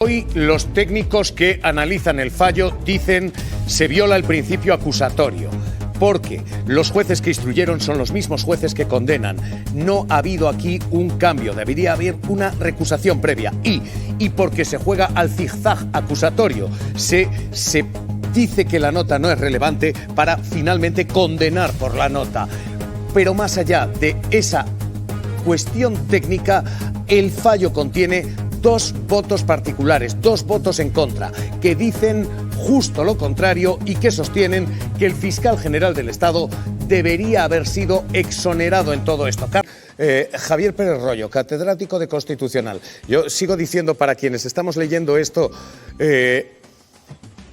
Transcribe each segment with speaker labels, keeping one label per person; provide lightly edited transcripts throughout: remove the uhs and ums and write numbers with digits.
Speaker 1: Hoy los técnicos que analizan el fallo dicen se viola el principio acusatorio, porque los jueces que instruyeron son los mismos jueces que condenan. No ha habido aquí un cambio, debería haber una recusación previa. Y porque se juega al zigzag acusatorio, se dice que la nota no es relevante para finalmente condenar por la nota. Pero más allá de esa cuestión técnica, el fallo contiene dos votos particulares, dos votos en contra, que dicen justo lo contrario y que sostienen que el fiscal general del Estado debería haber sido exonerado en todo esto. Javier Pérez Royo, catedrático de Constitucional. Yo sigo diciendo para quienes estamos leyendo esto,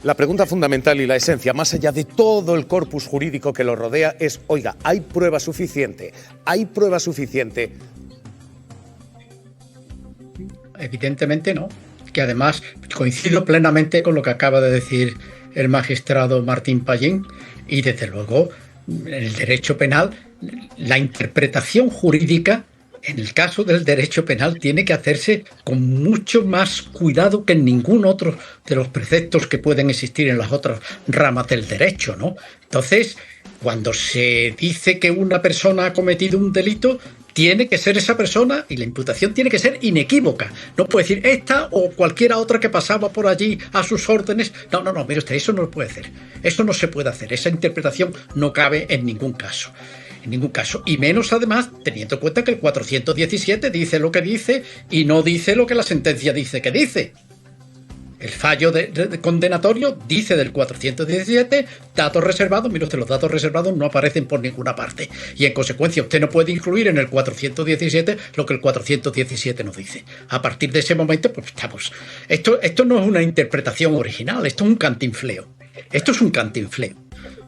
Speaker 1: la pregunta fundamental y la esencia, más allá de todo el corpus jurídico que lo rodea, es, oiga, ¿hay prueba suficiente? ¿Hay prueba suficiente?
Speaker 2: Evidentemente no, que además coincido plenamente con lo que acaba de decir el magistrado Martín Pallín, y desde luego en el derecho penal la interpretación jurídica en el caso del derecho penal tiene que hacerse con mucho más cuidado que en ningún otro de los preceptos que pueden existir en las otras ramas del derecho, ¿no? Entonces, cuando se dice que una persona ha cometido un delito, tiene que ser esa persona y la imputación tiene que ser inequívoca. No puede decir esta o cualquiera otra que pasaba por allí a sus órdenes. No, mire usted, eso no lo puede hacer. Eso no se puede hacer. Esa interpretación no cabe en ningún caso. En ningún caso. Y menos además teniendo en cuenta que el 417 dice lo que dice y no dice lo que la sentencia dice que dice. El fallo de condenatorio dice del 417, datos reservados. Mire usted, los datos reservados no aparecen por ninguna parte. Y en consecuencia usted no puede incluir en el 417 lo que el 417 nos dice. A partir de ese momento, pues estamos. Esto no es una interpretación original, esto es un cantinfleo. Esto es un cantinfleo.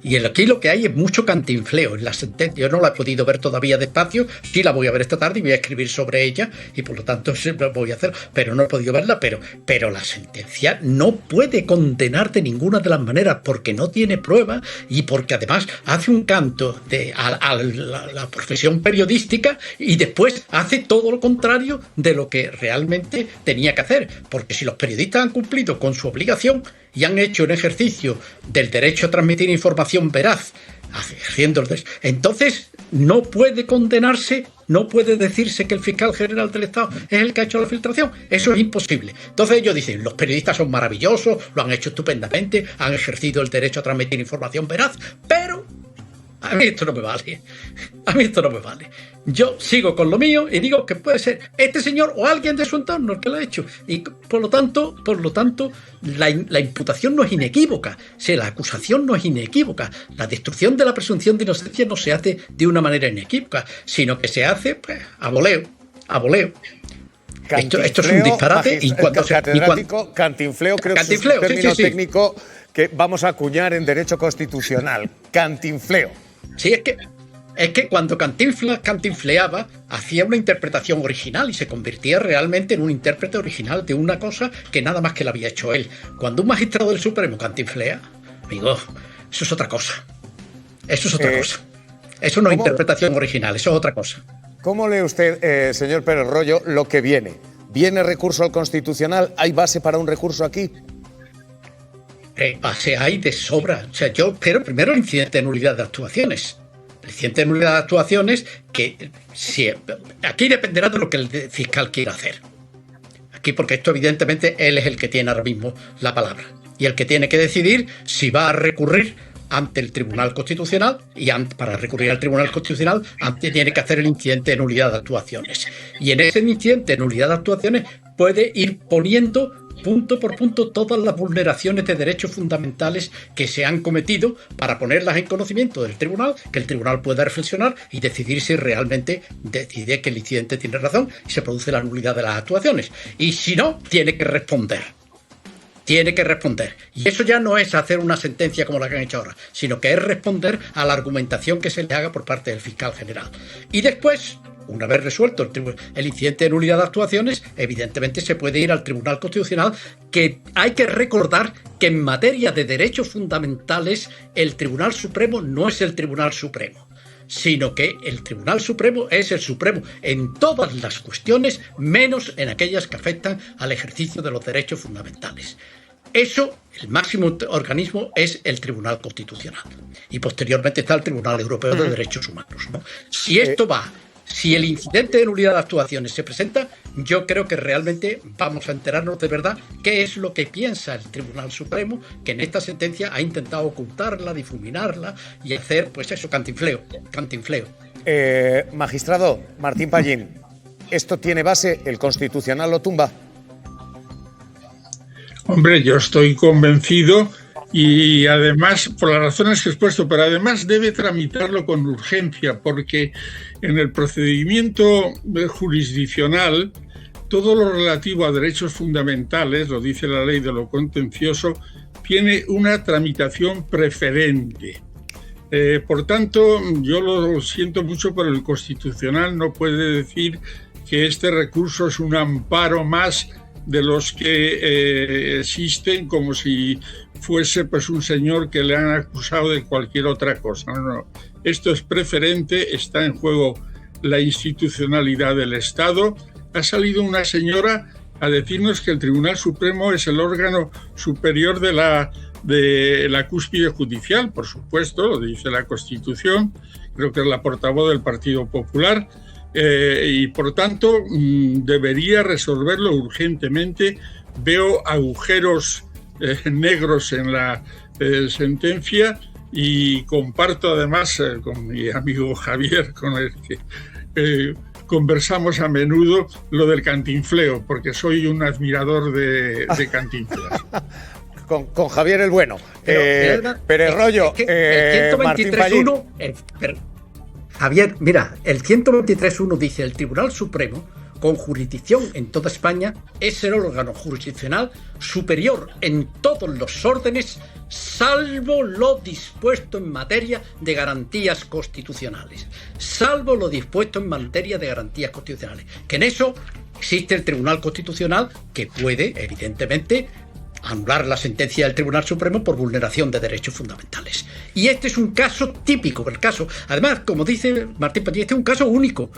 Speaker 2: Y aquí lo que hay es mucho cantinfleo en la sentencia. Yo no la he podido ver todavía despacio, sí la voy a ver esta tarde y voy a escribir sobre ella y por lo tanto voy a hacer, pero no he podido verla, pero la sentencia no puede condenar de ninguna de las maneras porque no tiene prueba y porque además hace un canto a la profesión periodística y después hace todo lo contrario de lo que realmente tenía que hacer, porque si los periodistas han cumplido con su obligación y han hecho un ejercicio del derecho a transmitir información veraz, entonces no puede condenarse, no puede decirse que el fiscal general del Estado es el que ha hecho la filtración. Eso es imposible. Entonces ellos dicen, los periodistas son maravillosos, lo han hecho estupendamente, han ejercido el derecho a transmitir información veraz, pero a mí esto no me vale. A mí esto no me vale. Yo sigo con lo mío y digo que puede ser este señor o alguien de su entorno el que lo ha hecho. Y por lo tanto, la imputación no es inequívoca. O sea, la acusación no es inequívoca. La destrucción de la presunción de inocencia no se hace de una manera inequívoca, sino que se hace pues, a voleo. Esto es un disparate. Y cuando
Speaker 1: cantinfleo, creo que es un término técnico que vamos a acuñar en derecho constitucional. Cantinfleo.
Speaker 2: Sí, es que cuando Cantinflas cantinfleaba, hacía una interpretación original y se convertía realmente en un intérprete original de una cosa que nada más que la había hecho él. Cuando un magistrado del Supremo cantinflea, amigo, eso es otra cosa. Eso es otra cosa. Eso no es interpretación original, eso es otra cosa.
Speaker 1: ¿Cómo lee usted, señor Pérez Royo, lo que viene? ¿Viene recurso al Constitucional? ¿Hay base para un recurso aquí?
Speaker 2: Base hay de sobra. O sea, yo espero primero el incidente de nulidad de actuaciones. El incidente de nulidad de actuaciones que aquí dependerá de lo que el fiscal quiera hacer. Aquí, porque esto evidentemente él es el que tiene ahora mismo la palabra y el que tiene que decidir si va a recurrir ante el Tribunal Constitucional y para recurrir al Tribunal Constitucional antes tiene que hacer el incidente de nulidad de actuaciones. Y en ese incidente de nulidad de actuaciones puede ir poniendo punto por punto todas las vulneraciones de derechos fundamentales que se han cometido para ponerlas en conocimiento del tribunal, que el tribunal pueda reflexionar y decidir si realmente decide que el incidente tiene razón y se produce la nulidad de las actuaciones. Y si no, tiene que responder. Tiene que responder. Y eso ya no es hacer una sentencia como la que han hecho ahora, sino que es responder a la argumentación que se le haga por parte del fiscal general. Y después, una vez resuelto el incidente de nulidad de actuaciones, evidentemente se puede ir al Tribunal Constitucional, que hay que recordar que en materia de derechos fundamentales el Tribunal Supremo no es el Tribunal Supremo. sino que el Tribunal Supremo es el Supremo en todas las cuestiones, menos en aquellas que afectan al ejercicio de los derechos fundamentales. Eso, el máximo organismo es el Tribunal Constitucional. Y posteriormente está el Tribunal Europeo de Derechos Humanos, ¿no? Si el incidente de nulidad de actuaciones se presenta, yo creo que realmente vamos a enterarnos de verdad qué es lo que piensa el Tribunal Supremo, que en esta sentencia ha intentado ocultarla, difuminarla y hacer, pues eso, cantinfleo.
Speaker 1: Magistrado Martín Pallín, ¿esto tiene base? ¿El Constitucional lo tumba?
Speaker 3: Hombre, yo estoy convencido y además, por las razones que he expuesto, pero además debe tramitarlo con urgencia, porque en el procedimiento jurisdiccional todo lo relativo a derechos fundamentales, lo dice la ley de lo contencioso, tiene una tramitación preferente. Por tanto, yo lo siento mucho, pero el Constitucional no puede decir que este recurso es un amparo más de los que existen, como si fuese pues un señor que le han acusado de cualquier otra cosa. No. Esto es preferente, está en juego la institucionalidad del Estado. Ha salido una señora a decirnos que el Tribunal Supremo es el órgano superior de la cúspide judicial. Por supuesto, lo dice la Constitución, creo que es la portavoz del Partido Popular, y por tanto debería resolverlo urgentemente. Veo agujeros negros en la sentencia y comparto además con mi amigo Javier, con el que conversamos a menudo, lo del cantinfleo, porque soy un admirador de Cantinflas.
Speaker 1: Con Javier el bueno. Pérez Royo, Martín Pallín.
Speaker 2: Javier, mira, el 123.1 dice: el Tribunal Supremo, con jurisdicción en toda España, es el órgano jurisdiccional superior en todos los órdenes, salvo lo dispuesto en materia de garantías constitucionales. Salvo lo dispuesto en materia de garantías constitucionales. Que en eso existe el Tribunal Constitucional, que puede, evidentemente, anular la sentencia del Tribunal Supremo por vulneración de derechos fundamentales. Y este es un caso típico, el caso, además, como dice Martín Pallín, este es un caso único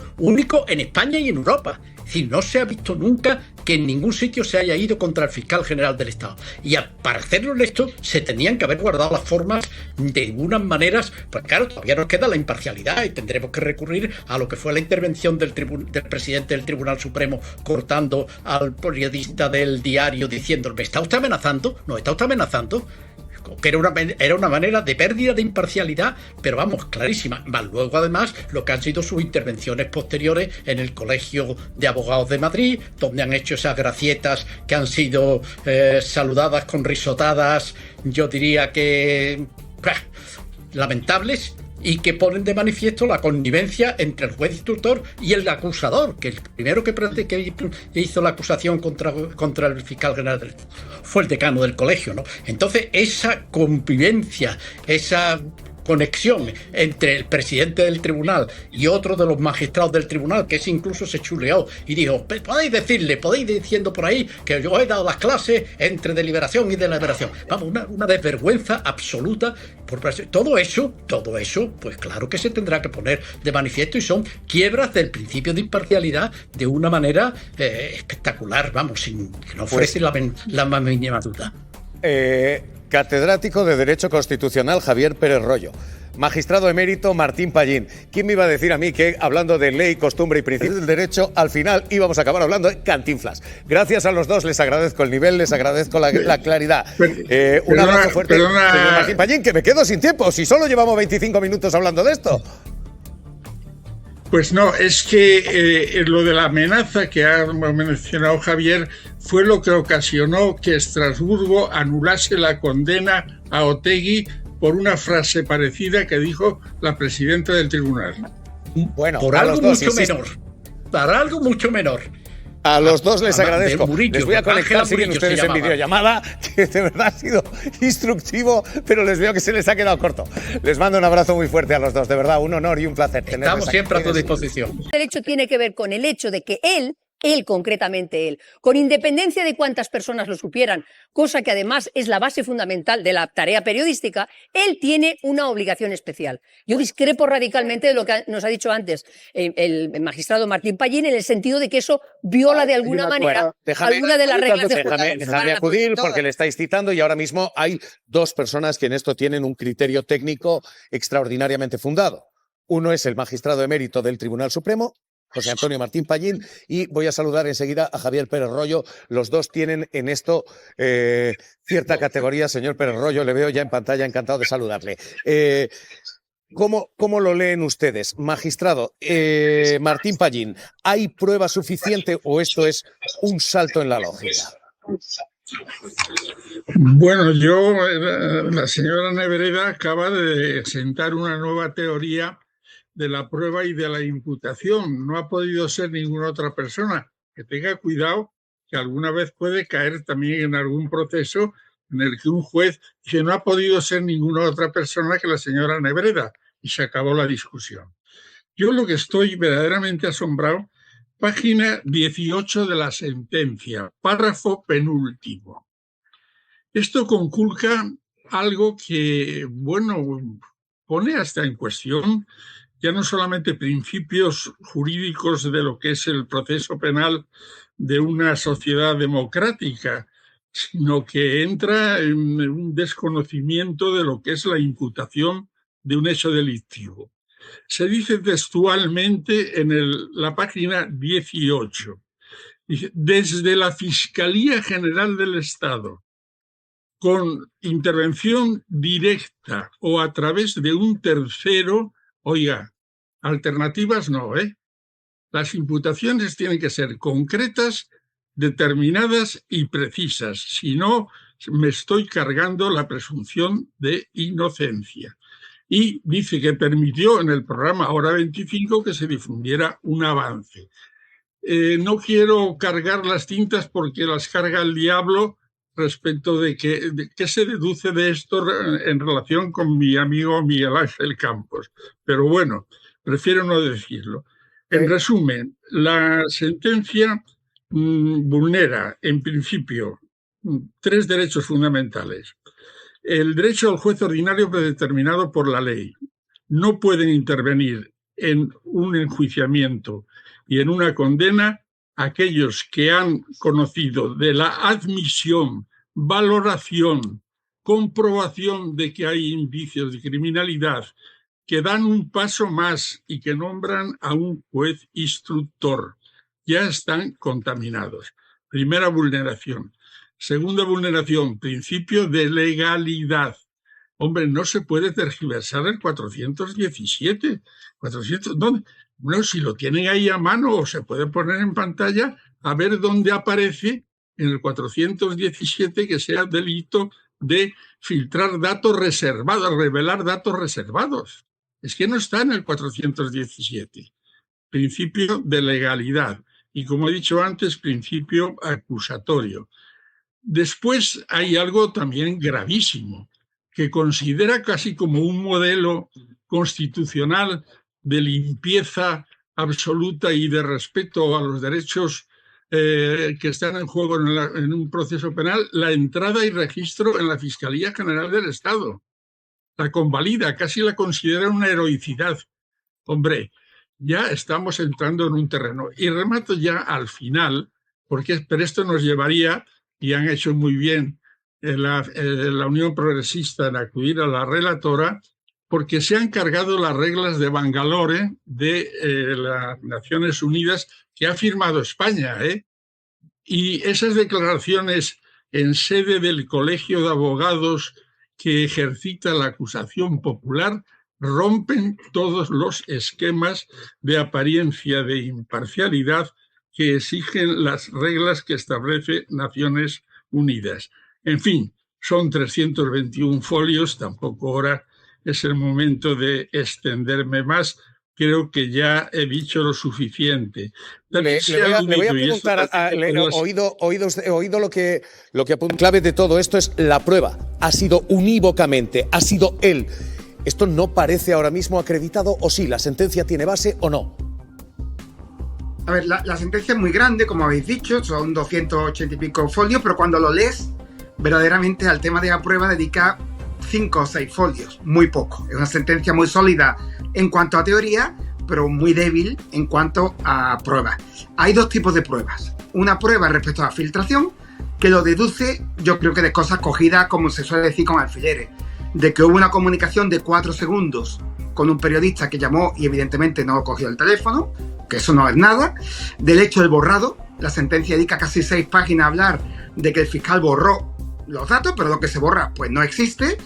Speaker 2: en España y en Europa. Es decir, no se ha visto nunca que en ningún sitio se haya ido contra el fiscal general del Estado. Y para hacerlo esto, se tenían que haber guardado las formas de unas maneras, pues claro, todavía nos queda la imparcialidad y tendremos que recurrir a lo que fue la intervención del presidente del Tribunal Supremo cortando al periodista del diario diciendo: ¿me está usted amenazando? ¿No está usted amenazando? Que era una manera de pérdida de imparcialidad, pero vamos, clarísima. Más luego, además, lo que han sido sus intervenciones posteriores en el Colegio de Abogados de Madrid, donde han hecho esas gracietas que han sido saludadas con risotadas, yo diría que lamentables, y que ponen de manifiesto la connivencia entre el juez instructor y el acusador, que el primero que hizo la acusación contra el fiscal general fue el decano del colegio, ¿no? Entonces, esa convivencia, esa conexión entre el presidente del tribunal y otro de los magistrados del tribunal, que ese incluso se chuleó y dijo: podéis ir diciendo por ahí que yo he dado las clases entre deliberación y deliberación. Vamos, una desvergüenza absoluta. Todo eso, pues claro que se tendrá que poner de manifiesto, y son quiebras del principio de imparcialidad de una manera espectacular, vamos, sin que no ofrece la más mínima duda.
Speaker 1: Catedrático de Derecho Constitucional Javier Pérez Royo. Magistrado emérito Martín Pallín. ¿Quién me iba a decir a mí que hablando de ley, costumbre y principios del derecho, al final íbamos a acabar hablando de Cantinflas? Gracias a los dos, les agradezco el nivel, les agradezco la claridad. Un abrazo fuerte, señor Martín Pallín, que me quedo sin tiempo, si solo llevamos 25 minutos hablando de esto.
Speaker 3: Pues no, es que lo de la amenaza que ha mencionado Javier fue lo que ocasionó que Estrasburgo anulase la condena a Otegi por una frase parecida que dijo la presidenta del tribunal.
Speaker 2: Bueno, por algo mucho menor. Para algo mucho menor.
Speaker 1: A los dos les agradezco. Les voy a conectar, siguen ustedes en videollamada, que de verdad ha sido instructivo, pero les veo que se les ha quedado corto. Les mando un abrazo muy fuerte a los dos, de verdad, un honor y un placer tenerlos.
Speaker 2: Estamos siempre a tu disposición.
Speaker 4: El derecho tiene que ver con el hecho de que él él concretamente él, con independencia de cuántas personas lo supieran, cosa que además es la base fundamental de la tarea periodística, él tiene una obligación especial. Yo discrepo radicalmente de lo que nos ha dicho antes el magistrado Martín Pallín, en el sentido de que eso viola de alguna manera alguna de las reglas de juego.
Speaker 1: Déjame acudir porque le estáis citando y ahora mismo hay dos personas que en esto tienen un criterio técnico extraordinariamente fundado. Uno es el magistrado emérito del Tribunal Supremo, José Antonio Martín Pallín, y voy a saludar enseguida a Javier Pérez Royo. Los dos tienen en esto cierta categoría. Señor Pérez Royo, le veo ya en pantalla, encantado de saludarle. ¿Cómo lo leen ustedes? Magistrado Martín Pallín, ¿hay prueba suficiente o esto es un salto en la lógica?
Speaker 3: Bueno, la señora Nebreda acaba de sentar una nueva teoría de la prueba y de la imputación. No ha podido ser ninguna otra persona. Que tenga cuidado, que alguna vez puede caer también en algún proceso en el que un juez dice no ha podido ser ninguna otra persona que la señora Nebreda, y se acabó la discusión. Yo lo que estoy verdaderamente asombrado, página 18 de la sentencia, párrafo penúltimo. Esto conculca algo que, bueno, pone hasta en cuestión ya no solamente principios jurídicos de lo que es el proceso penal de una sociedad democrática, sino que entra en un desconocimiento de lo que es la imputación de un hecho delictivo. Se dice textualmente en la página 18, dice, desde la Fiscalía General del Estado, con intervención directa o a través de un tercero. Oiga, alternativas no, ¿eh? Las imputaciones tienen que ser concretas, determinadas y precisas. Si no, me estoy cargando la presunción de inocencia. Y dice que permitió en el programa Hora 25 que se difundiera un avance. No quiero cargar las tintas porque las carga el diablo respecto de qué se deduce de esto en relación con mi amigo Miguel Ángel Campos. Pero bueno, prefiero no decirlo. En resumen, la sentencia vulnera, en principio, 3 derechos fundamentales. El derecho al juez ordinario predeterminado por la ley. No pueden intervenir en un enjuiciamiento y en una condena aquellos que han conocido de la admisión, valoración, comprobación de que hay indicios de criminalidad, que dan un paso más y que nombran a un juez instructor. Ya están contaminados. Primera vulneración. Segunda vulneración, principio de legalidad. Hombre, no se puede tergiversar el 417. ¿Dónde? Bueno, si lo tienen ahí a mano o se puede poner en pantalla a ver dónde aparece en el 417 que sea delito de filtrar datos reservados, revelar datos reservados. Es que no está en el 417. Principio de legalidad. Y como he dicho antes, principio acusatorio. Después hay algo también gravísimo, que considera casi como un modelo constitucional de limpieza absoluta y de respeto a los derechos que están en juego en un proceso penal, la entrada y registro en la Fiscalía General del Estado. La convalida, casi la considera una heroicidad. Hombre, ya estamos entrando en un terreno. Y remato ya al final, pero esto nos llevaría, y han hecho muy bien la Unión Progresista en acudir a la relatora, porque se han cargado las reglas de Bangalore de las Naciones Unidas que ha firmado España. Y esas declaraciones en sede del Colegio de Abogados que ejercita la acusación popular rompen todos los esquemas de apariencia de imparcialidad que exigen las reglas que establece Naciones Unidas. En fin, son 321 folios, tampoco ahora es el momento de extenderme más. Creo que ya he dicho lo suficiente.
Speaker 1: Le voy a preguntar, oído lo que apunta. Clave de todo esto es la prueba. Ha sido unívocamente, ha sido él. ¿Esto no parece ahora mismo acreditado o sí? ¿La sentencia tiene base o no?
Speaker 5: A ver, la sentencia es muy grande, como habéis dicho, son 280 y pico folios, pero cuando lo lees, verdaderamente al tema de la prueba dedica 5 o 6 folios, muy poco. Es una sentencia muy sólida en cuanto a teoría, pero muy débil en cuanto a pruebas. Hay dos tipos de pruebas. Una prueba respecto a la filtración, que lo deduce, yo creo que de cosas cogidas, como se suele decir, con alfileres, de que hubo una comunicación de 4 segundos con un periodista que llamó y evidentemente no cogió el teléfono, que eso no es nada. Del hecho del borrado, la sentencia dedica casi 6 páginas a hablar de que el fiscal borró los datos, pero lo que se borra pues no existe,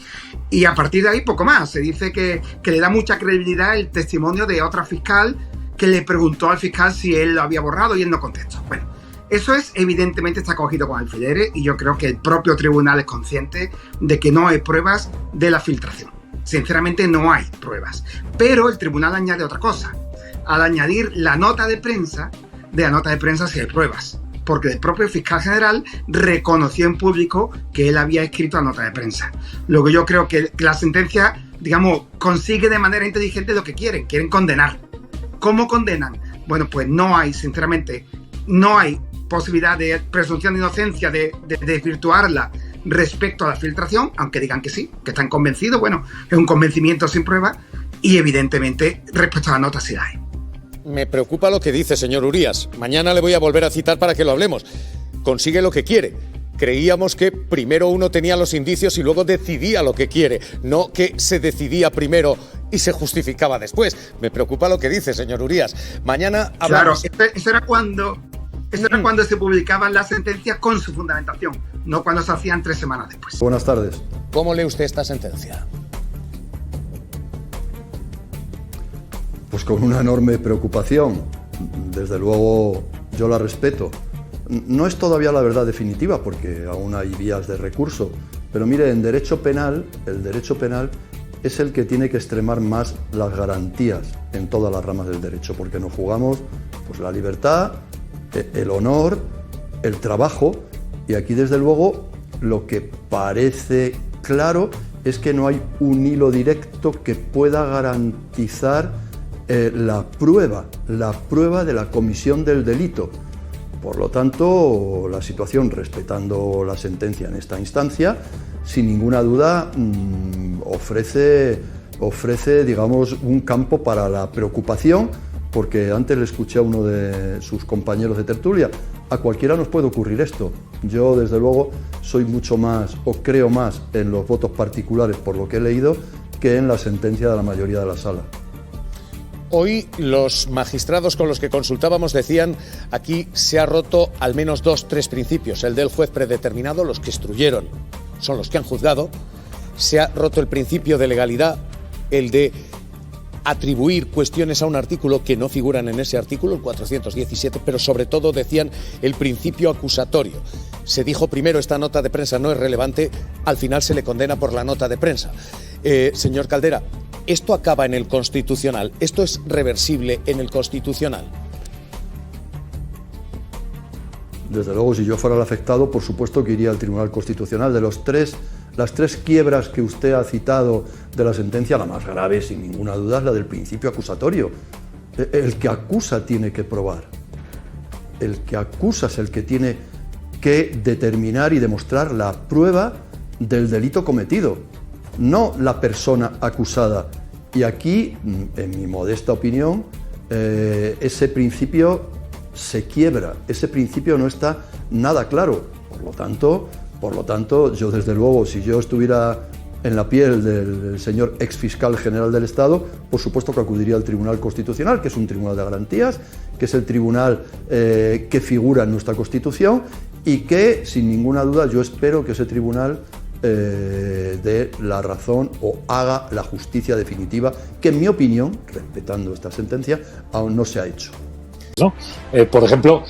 Speaker 5: y a partir de ahí poco más. Se dice que le da mucha credibilidad el testimonio de otra fiscal que le preguntó al fiscal si él lo había borrado y él no contestó. Bueno, eso es evidentemente está cogido con alfileres, y yo creo que el propio tribunal es consciente de que no hay pruebas de la filtración. Sinceramente no hay pruebas, pero el tribunal añade otra cosa. Al añadir la nota de prensa, de la nota de prensa sí hay pruebas, porque el propio fiscal general reconoció en público que él había escrito la nota de prensa. Luego yo creo que la sentencia, digamos, consigue de manera inteligente lo que quieren condenar. ¿Cómo condenan? Bueno, pues no hay, sinceramente, no hay posibilidad de presunción de inocencia, de desvirtuarla respecto a la filtración, aunque digan que sí, que están convencidos. Bueno, es un convencimiento sin prueba, y evidentemente respecto a la nota sí la hay.
Speaker 1: Me preocupa lo que dice, señor Urías. Mañana le voy a volver a citar para que lo hablemos. Consigue lo que quiere. Creíamos que primero uno tenía los indicios y luego decidía lo que quiere, no que se decidía primero y se justificaba después. Me preocupa lo que dice, señor Urías. Mañana hablamos.
Speaker 5: Claro, eso era cuando se publicaban las sentencias con su fundamentación, no cuando se hacían 3 semanas después.
Speaker 6: Buenas tardes.
Speaker 1: ¿Cómo lee usted esta sentencia?
Speaker 6: Pues con una enorme preocupación. Desde luego yo la respeto. No es todavía la verdad definitiva porque aún hay vías de recurso, pero mire, en derecho penal, el derecho penal es el que tiene que extremar más las garantías en todas las ramas del derecho, porque nos jugamos pues la libertad, el honor, el trabajo, y aquí desde luego lo que parece claro es que no hay un hilo directo que pueda garantizar la prueba de la comisión del delito. Por lo tanto, la situación, respetando la sentencia en esta instancia, sin ninguna duda ofrece, digamos, un campo para la preocupación, porque antes le escuché a uno de sus compañeros de tertulia, a cualquiera nos puede ocurrir esto. Yo, desde luego, soy mucho más, o creo más, en los votos particulares, por lo que he leído, que en la sentencia de la mayoría de la sala.
Speaker 1: Hoy los magistrados con los que consultábamos decían aquí se ha roto al menos 2-3 principios. El del juez predeterminado, los que instruyeron son los que han juzgado. Se ha roto el principio de legalidad, el de atribuir cuestiones a un artículo que no figuran en ese artículo, el 417, pero sobre todo decían el principio acusatorio. Se dijo primero esta nota de prensa no es relevante, al final se le condena por la nota de prensa. Señor Caldera, ¿esto acaba en el Constitucional? ¿Esto es reversible en el Constitucional?
Speaker 6: Desde luego, si yo fuera el afectado, por supuesto que iría al Tribunal Constitucional. De las tres quiebras que usted ha citado de la sentencia, la más grave, sin ninguna duda, es la del principio acusatorio. El que acusa tiene que probar. El que acusa es el que tiene que determinar y demostrar la prueba del delito cometido, no la persona acusada. Y aquí, en mi modesta opinión, ese principio se quiebra, ese principio no está nada claro. Por lo tanto, yo desde luego, si yo estuviera en la piel del señor exfiscal general del Estado, por supuesto que acudiría al Tribunal Constitucional, que es un tribunal de garantías, que es el tribunal que figura en nuestra Constitución y que, sin ninguna duda, yo espero que ese tribunal dé la razón o haga la justicia definitiva, que en mi opinión, respetando esta sentencia, aún no se ha hecho.
Speaker 7: ¿No? Por ejemplo,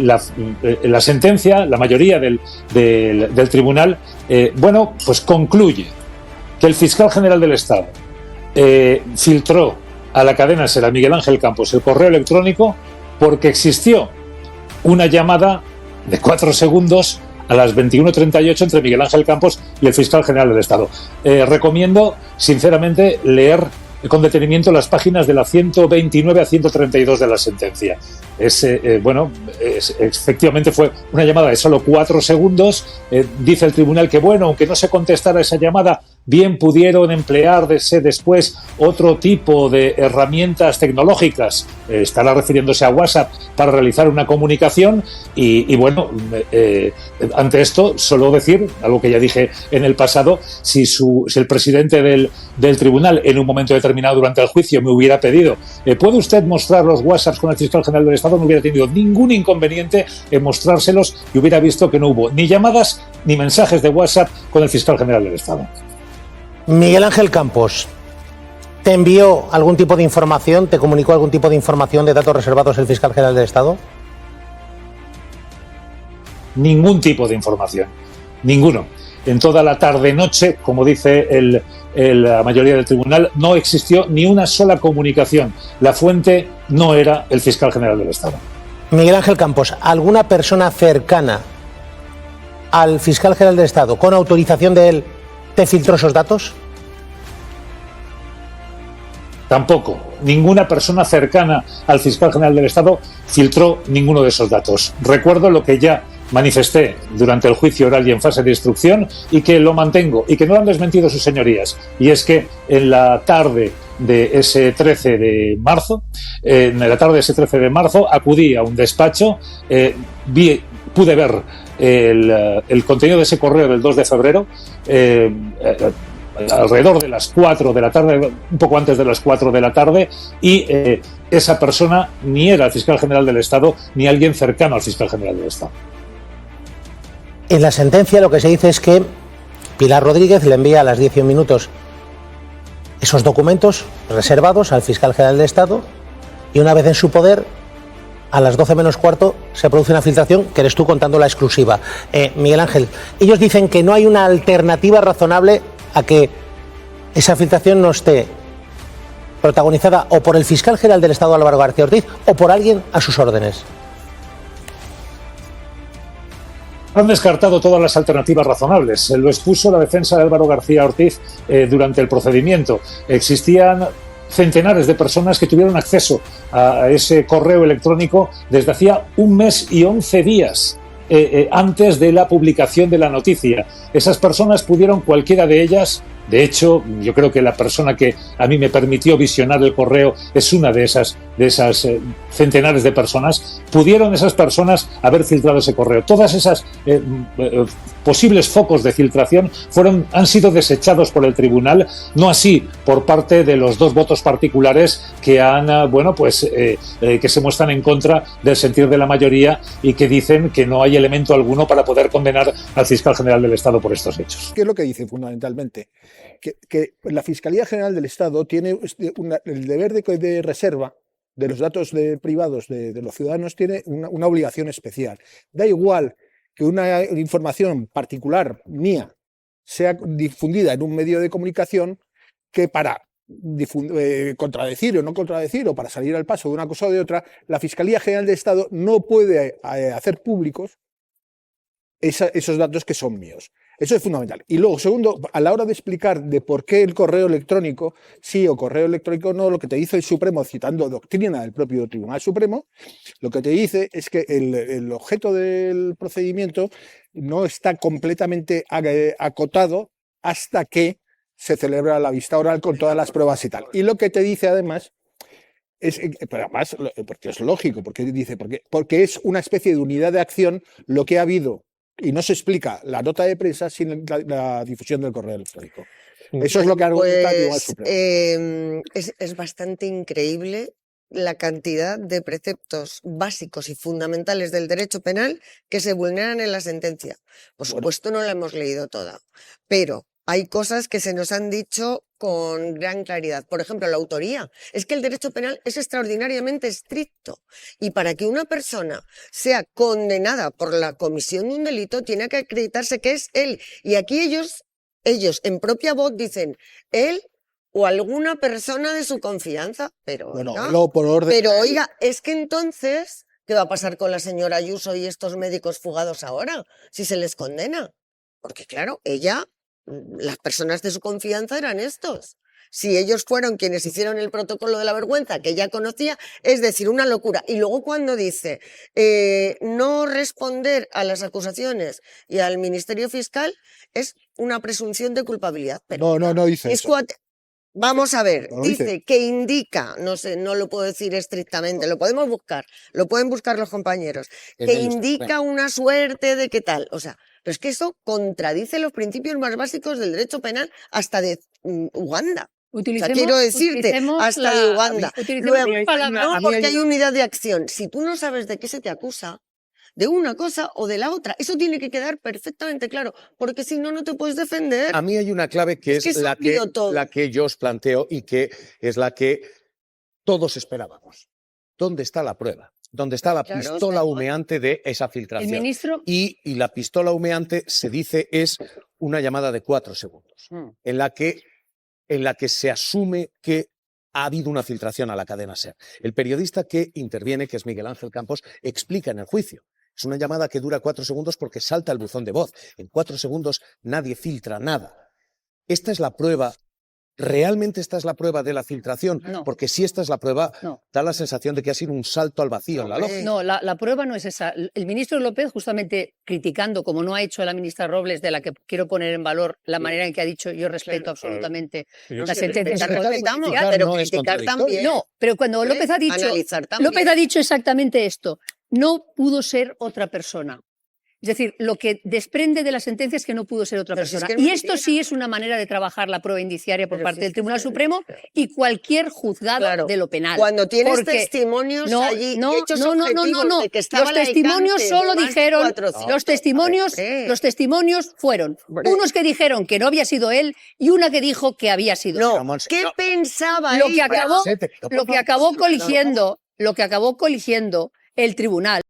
Speaker 7: la sentencia, la mayoría del tribunal, pues concluye que el fiscal general del Estado filtró a la cadena SER, a Miguel Ángel Campos, el correo electrónico porque existió una llamada de 4 segundos a las 21:38 entre Miguel Ángel Campos y el fiscal general del Estado. Recomiendo, sinceramente, leer con detenimiento las páginas de la 129 a 132 de la sentencia. Efectivamente fue una llamada de solo 4 segundos. Dice el tribunal que, bueno, aunque no se contestara esa llamada, bien pudieron emplearse después otro tipo de herramientas tecnológicas, estará refiriéndose a WhatsApp, para realizar una comunicación ante esto solo decir, algo que ya dije en el pasado, si el presidente del tribunal en un momento determinado durante el juicio me hubiera pedido ¿puede usted mostrar los WhatsApps con el fiscal general del Estado?, no hubiera tenido ningún inconveniente en mostrárselos y hubiera visto que no hubo ni llamadas ni mensajes de WhatsApp con el fiscal general del Estado.
Speaker 8: Miguel Ángel Campos, ¿te envió algún tipo de información, te comunicó algún tipo de información de datos reservados el fiscal general del Estado?
Speaker 7: Ningún tipo de información, ninguno. En toda la tarde-noche, como dice la mayoría del tribunal, no existió ni una sola comunicación. La fuente no era el fiscal general del Estado.
Speaker 8: Miguel Ángel Campos, ¿alguna persona cercana al fiscal general del Estado, con autorización de él, te filtró esos datos?
Speaker 7: Tampoco. Ninguna persona cercana al fiscal general del Estado filtró ninguno de esos datos. Recuerdo lo que ya manifesté durante el juicio oral y en fase de instrucción, y que lo mantengo, y que no lo han desmentido sus señorías, y es que en la tarde de ese 13 de marzo, acudí a un despacho, pude ver el contenido de ese correo del 2 de febrero, alrededor de las 4 de la tarde, un poco antes de las 4 de la tarde, y esa persona ni era el fiscal general del Estado ni alguien cercano al fiscal general del Estado.
Speaker 8: En la sentencia lo que se dice es que Pilar Rodríguez le envía a las 10 minutos esos documentos reservados al fiscal general del Estado, y una vez en su poder, a las 12 menos cuarto, se produce una filtración, que eres tú contando la exclusiva. Miguel Ángel, ellos dicen que no hay una alternativa razonable a que esa filtración no esté protagonizada o por el fiscal general del Estado, Álvaro García Ortiz, o por alguien a sus órdenes.
Speaker 7: Han descartado todas las alternativas razonables. Lo expuso la defensa de Álvaro García Ortiz durante el procedimiento. Existían centenares de personas que tuvieron acceso a ese correo electrónico desde hacía 1 mes y 11 días antes de la publicación de la noticia. Esas personas pudieron, cualquiera de ellas, de hecho, yo creo que la persona que a mí me permitió visionar el correo es una de esas centenares de personas, pudieron esas personas haber filtrado ese correo. Todas esas posibles focos de filtración han sido desechados por el tribunal, no así por parte de los 2 votos particulares que que se muestran en contra del sentir de la mayoría y que dicen que no hay elemento alguno para poder condenar al fiscal general del Estado por estos hechos.
Speaker 9: ¿Qué es lo que dice fundamentalmente? Que la Fiscalía General del Estado tiene el deber de reserva de los datos privados de los ciudadanos, tiene una obligación especial. Da igual que una información particular mía sea difundida en un medio de comunicación, que para contradecir o no contradecir, o para salir al paso de una cosa o de otra, la Fiscalía General del Estado no puede hacer públicos esos datos que son míos. Eso es fundamental. Y luego, segundo, a la hora de explicar de por qué el correo electrónico sí o correo electrónico no, lo que te dice el Supremo, citando doctrina del propio Tribunal Supremo, lo que te dice es que el objeto del procedimiento no está completamente acotado hasta que se celebra la vista oral con todas las pruebas y tal. Y lo que te dice además pero además, porque es lógico, porque es una especie de unidad de acción lo que ha habido, y no se explica la nota de prensa sin la difusión del correo electrónico. Eso es lo que argumenta el Tribunal Supremo.
Speaker 10: Es bastante increíble la cantidad de preceptos básicos y fundamentales del derecho penal que se vulneran en la sentencia. Por supuesto, no la hemos leído toda, pero hay cosas que se nos han dicho con gran claridad. Por ejemplo, la autoría. Es que el derecho penal es extraordinariamente estricto. Y para que una persona sea condenada por la comisión de un delito, tiene que acreditarse que es él. Y aquí ellos en propia voz dicen él o alguna persona de su confianza. Pero, oiga, es que entonces, ¿qué va a pasar con la señora Ayuso y estos médicos fugados ahora? Si se les condena. Porque claro, las personas de su confianza eran estos. si ellos fueron quienes hicieron el protocolo de la vergüenza, que ya conocía, es decir, una locura. Y luego cuando dice no responder a las acusaciones y al Ministerio Fiscal es una presunción de culpabilidad. Pero
Speaker 9: No dice
Speaker 10: es
Speaker 9: eso.
Speaker 10: Vamos a ver,
Speaker 9: No
Speaker 10: dice que indica, no sé, no lo puedo decir estrictamente, lo podemos buscar, lo pueden buscar los compañeros, que indica una suerte de qué tal, o sea, pero es que eso contradice los principios más básicos del derecho penal hasta de Uganda. O sea, quiero decirte, hasta de Uganda. Luego, no, porque hay unidad de acción. Si tú no sabes de qué se te acusa, de una cosa o de la otra. Eso tiene que quedar perfectamente claro, porque si no, no te puedes defender.
Speaker 1: A mí hay una clave que es la que yo os planteo y que es la que todos esperábamos. ¿Dónde está la prueba? ¿Dónde está la pistola humeante de esa filtración?
Speaker 4: El ministro...
Speaker 1: Y la pistola humeante, se dice, es una llamada de 4 segundos, en la que se asume que ha habido una filtración a la cadena SER. El periodista que interviene, que es Miguel Ángel Campos, explica en el juicio. Es una llamada que dura 4 segundos porque salta el buzón de voz. En 4 segundos nadie filtra nada. Esta es la prueba. ¿Realmente esta es la prueba de la filtración?
Speaker 4: No.
Speaker 1: Porque si esta es la prueba, da la sensación de que ha sido un salto al vacío en la lógica.
Speaker 4: No, la prueba no es esa. El ministro López, justamente criticando, como no ha hecho la ministra Robles, de la que quiero poner en valor la manera en que ha dicho, yo respeto absolutamente la sentencia.
Speaker 10: Pero criticar también.
Speaker 4: No, pero cuando López ha dicho exactamente esto, no pudo ser otra persona. Es decir, lo que desprende de la sentencia es que no pudo ser otra persona. Y esto sí es una manera de trabajar la prueba indiciaria por parte del Tribunal Supremo y cualquier juzgado de lo penal.
Speaker 10: Cuando tienes testimonios allí hechos objetivos de que estaba
Speaker 4: los testimonios solo dijeron, los testimonios fueron unos que dijeron que no había sido él y una que dijo que había sido él.
Speaker 10: ¿Qué pensaba
Speaker 4: lo
Speaker 10: él?
Speaker 4: que acabó coligiendo el tribunal